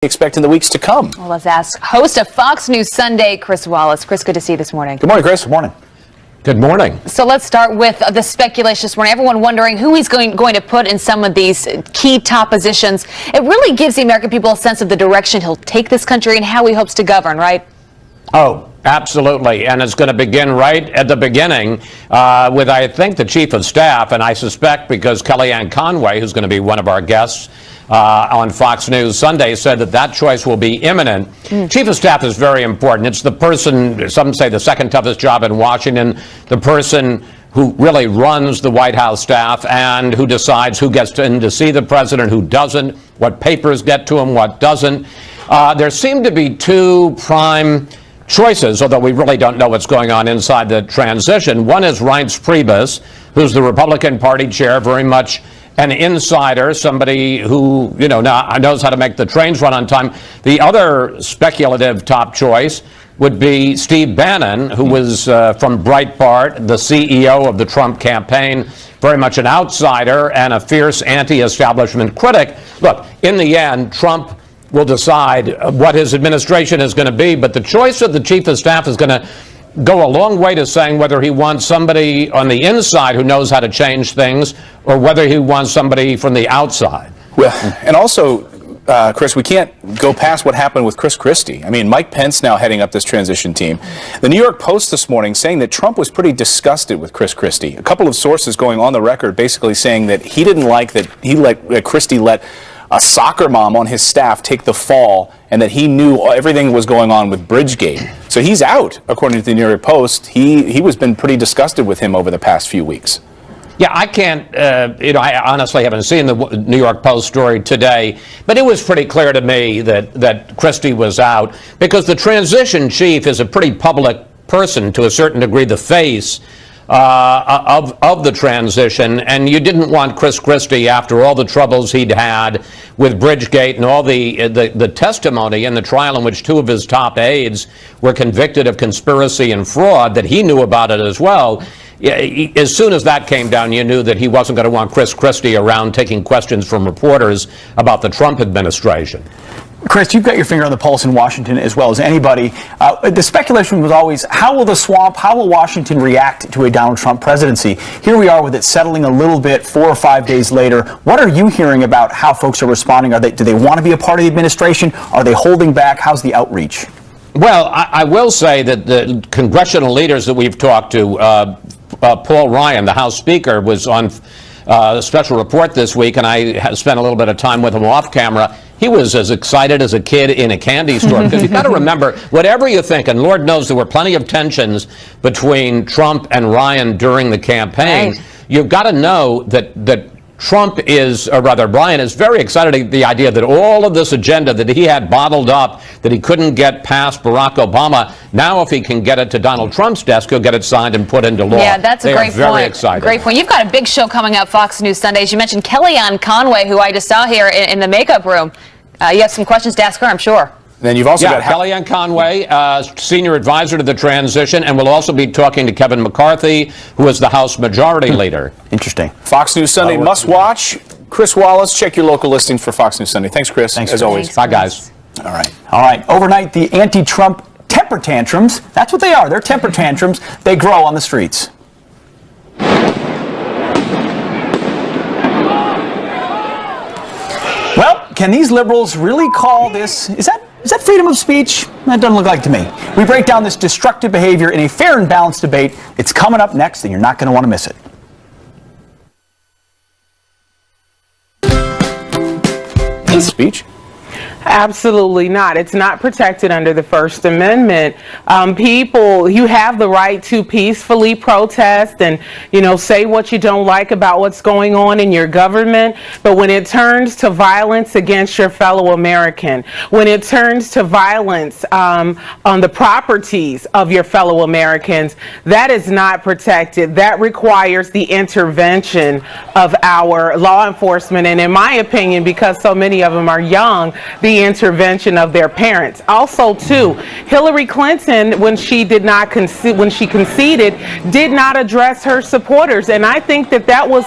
Expect in the weeks to come. Well, let's ask host of Fox News Sunday, Chris Wallace. Chris, good to see you this morning. Good morning, Chris. Good morning. Good morning. So let's start with the speculation this morning. Everyone wondering who he's going to put in some of these key top positions. It really gives the American people a sense of the direction he'll take this country and how he hopes to govern, right? Oh, absolutely. And it's going to begin right at the beginning with, I think, the chief of staff. And I suspect because Kellyanne Conway, who's going to be one of our guests on Fox News Sunday, said that choice will be imminent. Chief of staff is very important. It's the person, some say the second toughest job in Washington, the person who really runs the White House staff and who decides who gets in to see the president, who doesn't, what papers get to him, what doesn't. There seem to be two prime choices, although we really don't know what's going on inside the transition. One is Reince Priebus, who's the Republican Party chair, very much an insider, somebody who, knows how to make the trains run on time. The other speculative top choice would be Steve Bannon, who was from Breitbart, the CEO of the Trump campaign, very much an outsider and a fierce anti-establishment critic. Look, in the end, Trump will decide what his administration is going to be, but the choice of the chief of staff is going to go a long way to saying whether he wants somebody on the inside who knows how to change things or whether he wants somebody from the outside. Well, and also, Chris, we can't go past what happened with Chris Christie. I mean, Mike Pence now heading up this transition team. The New York Post this morning saying that Trump was pretty disgusted with Chris Christie. A couple of sources going on the record basically saying that he didn't like that Christie let a soccer mom on his staff take the fall, and that he knew everything was going on with Bridgegate. So he's out, according to the New York Post. He was been pretty disgusted with him over the past few weeks. Yeah, I can't, I honestly haven't seen the New York Post story today, but it was pretty clear to me that Christie was out because the transition chief is a pretty public person, to a certain degree, the face of the transition, and you didn't want Chris Christie, after all the troubles he'd had with Bridgegate and all the testimony in the trial in which two of his top aides were convicted of conspiracy and fraud, that he knew about it as well. As soon as that came down, you knew that he wasn't going to want Chris Christie around taking questions from reporters about the Trump administration. Chris, you've got your finger on the pulse in Washington as well as anybody. The speculation was always, how will Washington react to a Donald Trump presidency? Here we are with it settling a little bit 4 or 5 days later. What are you hearing about how folks are responding? Do they want to be a part of the administration? Are they holding back? How's the outreach? Well, I will say that the congressional leaders that we've talked to, Paul Ryan, the House Speaker, was on a special report this week, and I spent a little bit of time with him off camera. He was as excited as a kid in a candy store. Because you've got to remember, whatever you think, and Lord knows there were plenty of tensions between Trump and Ryan during the campaign, right. You've got to know that Trump is, or rather Ryan is very excited at the idea that all of this agenda that he had bottled up, that he couldn't get past Barack Obama, now if he can get it to Donald Trump's desk, he'll get it signed and put into law. Yeah, that's a great point. Very excited. Great point. You've got a big show coming up, Fox News Sundays. You mentioned Kellyanne Conway, who I just saw here in the makeup room. You have some questions to ask her, I'm sure. Then you've also got Kellyanne Conway, senior advisor to the transition, and we'll also be talking to Kevin McCarthy, who is the House Majority Leader. Interesting. Fox News Sunday must watch. Chris Wallace, check your local listing for Fox News Sunday. Thanks, Chris. Thanks, as always. Bye, guys. All right. All right. Overnight, the anti-Trump temper tantrums, that's what they are. They're temper tantrums. They grow on the streets. Well, can these liberals really call this, is that freedom of speech? That doesn't look like to me. We break down this destructive behavior in a fair and balanced debate. It's coming up next, and you're not going to want to miss it. Speech? Absolutely not. It's not protected under the First Amendment. You have the right to peacefully protest and, say what you don't like about what's going on in your government. But when it turns to violence against your fellow American, when it turns to violence on the properties of your fellow Americans, that is not protected. That requires the intervention of our law enforcement. And in my opinion, because so many of them are young, the the intervention of their parents. Also, too, Hillary Clinton, when she conceded, did not address her supporters, and I think that was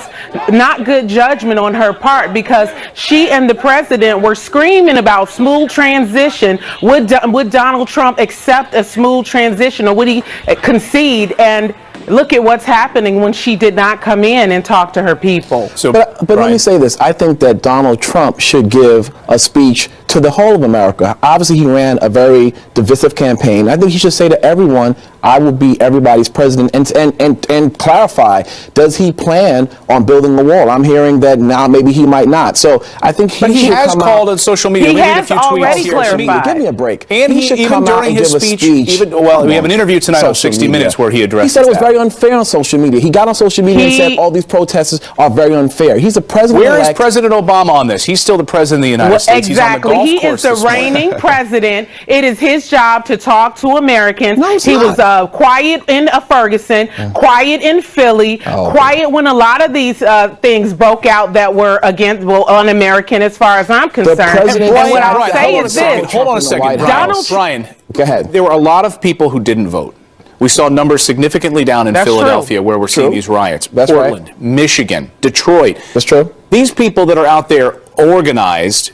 not good judgment on her part, because she and the president were screaming about smooth transition. Would Donald Trump accept a smooth transition, or would he concede? And look at what's happening when she did not come in and talk to her people. But let me say this. I think that Donald Trump should give a speech to the whole of America. Obviously, he ran a very divisive campaign. I think he should say to everyone, I will be everybody's president, and clarify, does he plan on building a wall? I'm hearing that now maybe he might not. So I think he has called on social media. He we need has a few already tweets clarified. Give me a break. And he should even come out during and his give a speech, we have an interview tonight on 60 Minutes where he addressed He said it was that. very unfair on social media. He got on social media and said all these protesters are very unfair. He's the president. Where is President Obama on this? He's still the president of the United States. Exactly. He's on the golf course He is the reigning president. It is his job to talk to Americans. No, it's he not. was quiet in Ferguson, quiet in Philly, quiet when a lot of these things broke out that were un-American as far as I'm concerned. president- And what I'll Brian, say is this. Hold on a second. Brian, Go ahead. there were a lot of people who didn't vote. We saw numbers significantly down in That's Philadelphia true. where we're seeing these riots. That's Portland, Michigan, Detroit. That's true. These people that are out there organized,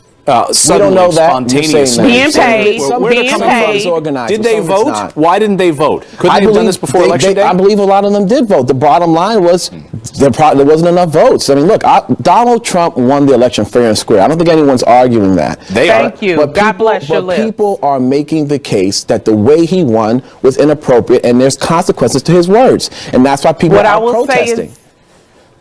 suddenly, know that. spontaneously. Being paid. Where they're Being coming paid. from. Did they vote? Why didn't they vote? Couldn't they have done this before Election Day? I believe a lot of them did vote. The bottom line was there wasn't enough votes. I mean, look, Donald Trump won the election fair and square. I don't think anyone's arguing that. Thank you. God bless your lips. People are making the case that the way he won was inappropriate, and there's consequences to his words, and that's why people are protesting.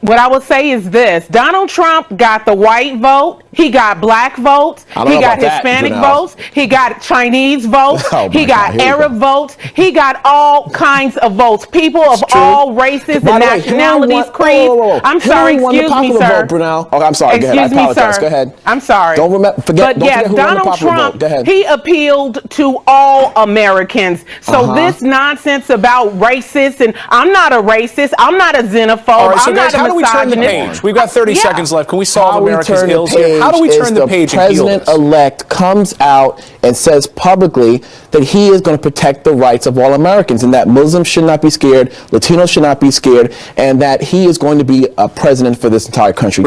What I would say is this: Donald Trump got the white vote, he got black votes, he got Hispanic votes, he got Chinese votes, he got Arab votes, he got all kinds of votes. People of all races and nationalities, creeds. I'm sorry, excuse me, sir. Oh, I'm sorry. Go ahead. I apologize. Go ahead. I'm sorry. Don't forget who won the popular vote. Trump, Go ahead. he appealed to all Americans. So this nonsense about racist, and I'm not a racist, I'm not a xenophobe, I'm not a how do we turn the page? We've got 30 seconds left. Can we solve America's ills here? How do we turn the page and heal this? The president-elect comes out and says publicly that he is going to protect the rights of all Americans, and that Muslims should not be scared, Latinos should not be scared, and that he is going to be a president for this entire country.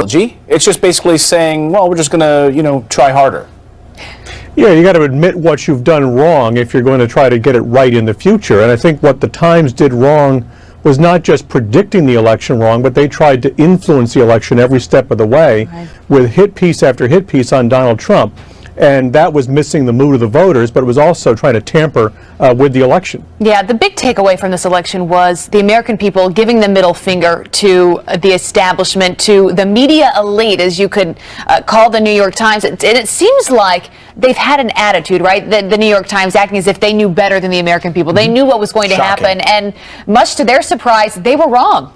It's just basically saying, well, we're just going to, try harder. Yeah, you got to admit what you've done wrong if you're going to try to get it right in the future. And I think what the Times did wrong was not just predicting the election wrong, but they tried to influence the election every step of the way with hit piece after hit piece on Donald Trump. And that was missing the mood of the voters, but it was also trying to tamper with the election. Yeah, the big takeaway from this election was the American people giving the middle finger to the establishment, to the media elite, as you could call the New York Times. And it seems like they've had an attitude, right? The New York Times acting as if they knew better than the American people. They knew what was going to happen, and much to their surprise, they were wrong.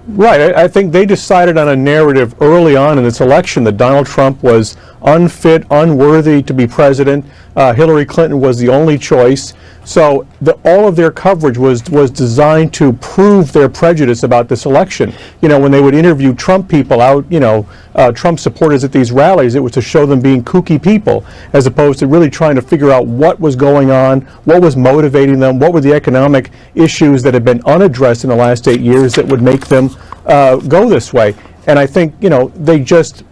Right. I think they decided on a narrative early on in this election that Donald Trump was unfit, unworthy to be president. Hillary Clinton was the only choice. So all of their coverage was designed to prove their prejudice about this election. When they would interview Trump people out, Trump supporters at these rallies, it was to show them being kooky people, as opposed to really trying to figure out what was going on, what was motivating them, what were the economic issues that had been unaddressed in the last 8 years that would make them go this way. And I think, they just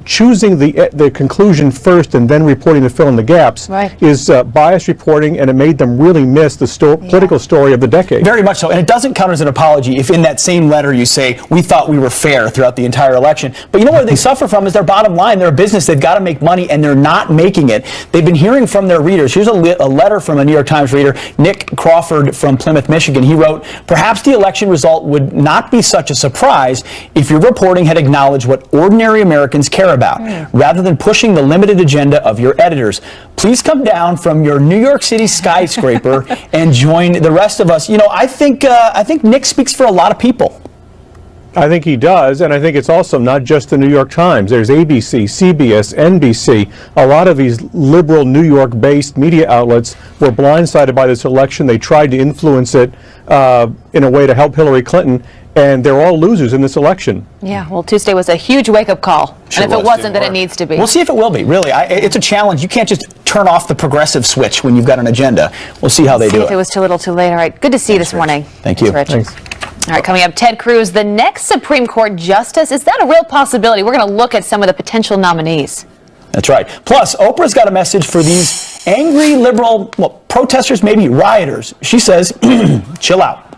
choosing the conclusion first and then reporting to fill in the gaps is biased reporting, and it made them really miss the political story of the decade. Very much so, and it doesn't count as an apology if in that same letter you say, we thought we were fair throughout the entire election. But what they suffer from is their bottom line. They're a business, they've got to make money, and they're not making it. They've been hearing from their readers. Here's a letter from a New York Times reader, Nick Crawford from Plymouth, Michigan. He wrote, perhaps the election result would not be such a surprise if your reporting had acknowledged what ordinary Americans care about, rather than pushing the limited agenda of your editors. Please come down from your New York City skyscraper and join the rest of us. I think Nick speaks for a lot of people. I think he does, and I think it's also not just the New York Times. There's ABC, CBS, NBC. A lot of these liberal New York-based media outlets were blindsided by this election. They tried to influence it in a way to help Hillary Clinton. and they're all losers in this election. Yeah, well, Tuesday was a huge wake-up call. Sure and if it was. wasn't, then it needs to be. We'll see if it will be, really. It's a challenge. You can't just turn off the progressive switch when you've got an agenda. We'll see how they do If it it. was too little too late. All right, good to see you this morning. Thank you. Rich. Thanks. All right, coming up, Ted Cruz, the next Supreme Court justice. Is that a real possibility? We're going to look at some of the potential nominees. That's right. Plus, Oprah's got a message for these angry liberal protesters, maybe rioters. She says, chill out.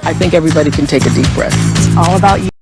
I think everybody can take a deep breath. It's all about you.